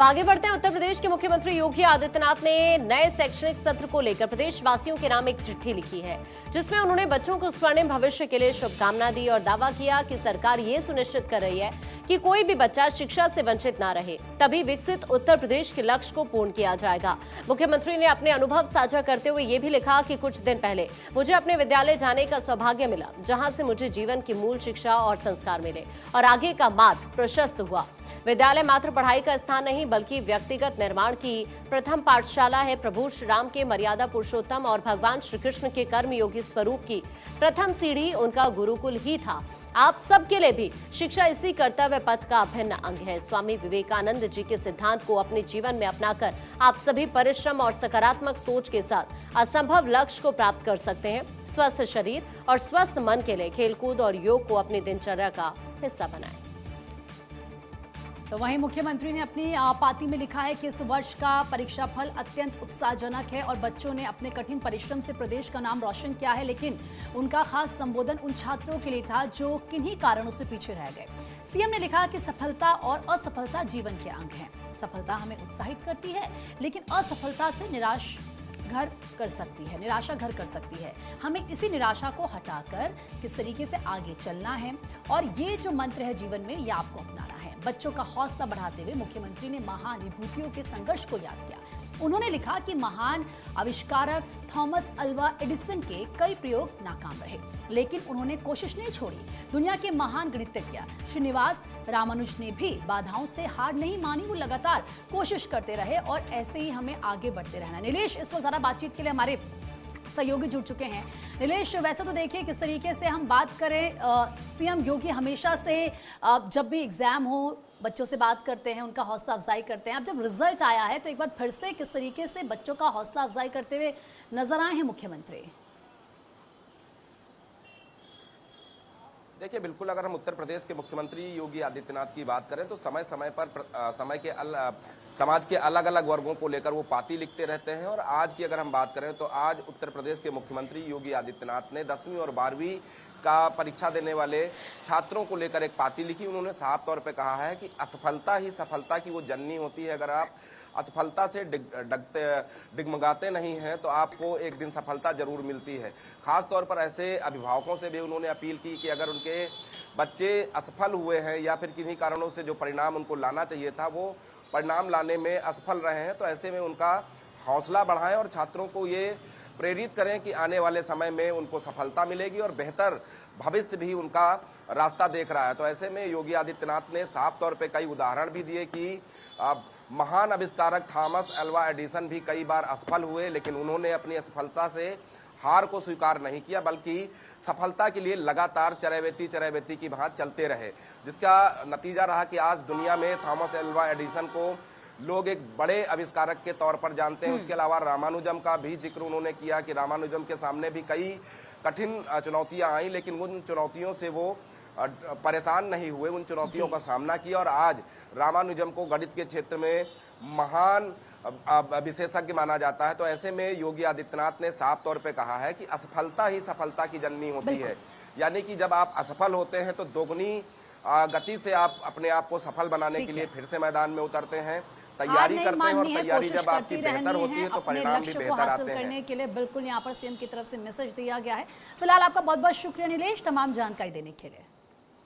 आगे बढ़ते हैं। उत्तर प्रदेश के मुख्यमंत्री योगी आदित्यनाथ ने नए शैक्षणिक सत्र को लेकर प्रदेशवासियों के नाम एक चिट्ठी लिखी है, जिसमें उन्होंने बच्चों को स्वर्णिम भविष्य के लिए शुभकामना दी और दावा किया कि सरकार ये सुनिश्चित कर रही है कि कोई भी बच्चा शिक्षा से वंचित न रहे, तभी विकसित उत्तर प्रदेश के लक्ष्य को पूर्ण किया जाएगा। मुख्यमंत्री ने अपने अनुभव साझा करते हुए ये भी लिखा कि कुछ दिन पहले मुझे अपने विद्यालय जाने का सौभाग्य मिला, जहां से मुझे जीवन की मूल शिक्षा और संस्कार मिले और आगे का मार्ग प्रशस्त हुआ। विद्यालय मात्र पढ़ाई का स्थान नहीं बल्कि व्यक्तिगत निर्माण की प्रथम पाठशाला है। प्रभु श्री राम के मर्यादा पुरुषोत्तम और भगवान श्री कृष्ण के कर्मयोगी स्वरूप की प्रथम सीढ़ी उनका गुरुकुल ही था। आप सबके लिए भी शिक्षा इसी कर्तव्य पथ का अभिन्न अंग है। स्वामी विवेकानंद जी के सिद्धांत को अपने जीवन में अपनाकर आप सभी परिश्रम और सकारात्मक सोच के साथ असंभव लक्ष्य को प्राप्त कर सकते हैं। स्वस्थ शरीर और स्वस्थ मन के लिए खेलकूद और योग को अपनी दिनचर्या का हिस्सा बनाएं। तो वहीं मुख्यमंत्री ने अपनी पाती में लिखा है कि इस वर्ष का परीक्षा फल अत्यंत उत्साहजनक है और बच्चों ने अपने कठिन परिश्रम से प्रदेश का नाम रोशन किया है, लेकिन उनका खास संबोधन उन छात्रों के लिए था जो किन्हीं कारणों से पीछे रह गए। सीएम ने लिखा कि सफलता और असफलता जीवन के अंग हैं। सफलता हमें उत्साहित करती है, लेकिन असफलता से निराशा घर कर सकती है। हमें इसी निराशा को हटाकर किस तरीके से आगे चलना है और ये जो मंत्र है जीवन में, ये आपको अपनाना है। बच्चों का हौसला बढ़ाते हुए मुख्यमंत्री ने महान विभूतियों के संघर्ष को याद किया। उन्होंने लिखा कि महान आविष्कारक थॉमस अल्वा एडिसन के कई प्रयोग नाकाम रहे, लेकिन उन्होंने कोशिश नहीं छोड़ी। दुनिया के महान गणितज्ञ श्रीनिवास रामानुज ने भी बाधाओं से हार नहीं मानी, वो लगातार कोशिश करते रहे और ऐसे ही हमें आगे बढ़ते रहना। नीलेश, इस वक्त ज़्यादा बातचीत के लिए हमारे सहयोगी जुड़ चुके हैं। नीलेश, वैसे तो देखिए किस तरीके से हम बात करें, सीएम योगी हमेशा से जब भी एग्जाम हो बच्चों से बात करते हैं, उनका हौसला अफजाई करते हैं। अब जब रिजल्ट आया है तो एक बार फिर से किस तरीके से बच्चों का हौसला अफजाई करते हुए नजर आए हैं मुख्यमंत्री? देखिए, बिल्कुल अगर हम उत्तर प्रदेश के मुख्यमंत्री योगी आदित्यनाथ की बात करें तो समय समय पर समाज के अलग अलग वर्गों को लेकर वो पाती लिखते रहते हैं। और आज की अगर हम बात करें तो आज उत्तर प्रदेश के मुख्यमंत्री योगी आदित्यनाथ ने 10वीं और 12वीं का परीक्षा देने वाले छात्रों को लेकर एक पाती लिखी। उन्होंने साफ तौर पे कहा है कि असफलता ही सफलता की वो जननी होती है। अगर आप असफलता से डिगमगाते नहीं हैं तो आपको एक दिन सफलता जरूर मिलती है। खास तौर पर ऐसे अभिभावकों से भी उन्होंने अपील की कि अगर उनके बच्चे असफल हुए हैं या फिर किन्हीं कारणों से जो परिणाम उनको लाना चाहिए था वो परिणाम लाने में असफल रहे हैं, तो ऐसे में उनका हौसला बढ़ाएं और छात्रों को ये प्रेरित करें कि आने वाले समय में उनको सफलता मिलेगी और बेहतर भविष्य भी उनका रास्ता देख रहा है। तो ऐसे में योगी आदित्यनाथ ने साफ तौर पे कई उदाहरण भी दिए कि महान आविष्कारक थॉमस अल्वा एडिसन भी कई बार असफल हुए, लेकिन उन्होंने अपनी असफलता से हार को स्वीकार नहीं किया बल्कि सफलता के लिए लगातार चरैवेती की भांति चलते रहे, जिसका नतीजा रहा कि आज दुनिया में थॉमस अल्वा एडिसन को लोग एक बड़े आविष्कारक के तौर पर जानते हैं। उसके अलावा रामानुजम का भी जिक्र उन्होंने किया कि रामानुजम के सामने भी कई कठिन चुनौतियां आई, लेकिन उन चुनौतियों से वो परेशान नहीं हुए, उन चुनौतियों का सामना किया और आज रामानुजम को गणित के क्षेत्र में महान विशेषज्ञ माना जाता है। तो ऐसे में योगी आदित्यनाथ ने साफ तौर पे कहा है कि असफलता ही सफलता की जननी होती है, यानी कि जब आप असफल होते हैं तो दोगुनी गति से आप अपने आप को सफल बनाने के लिए फिर से मैदान में उतरते हैं, तैयारी करते हैं और तैयारी जब आपकी बेहतर होती है तो परिणाम भी बेहतर आते हैं। करने के लिए बिल्कुल यहाँ पर सीएम की तरफ से मैसेज दिया गया है। फिलहाल आपका बहुत बहुत शुक्रिया नीलेश, तमाम जानकारी देने के लिए।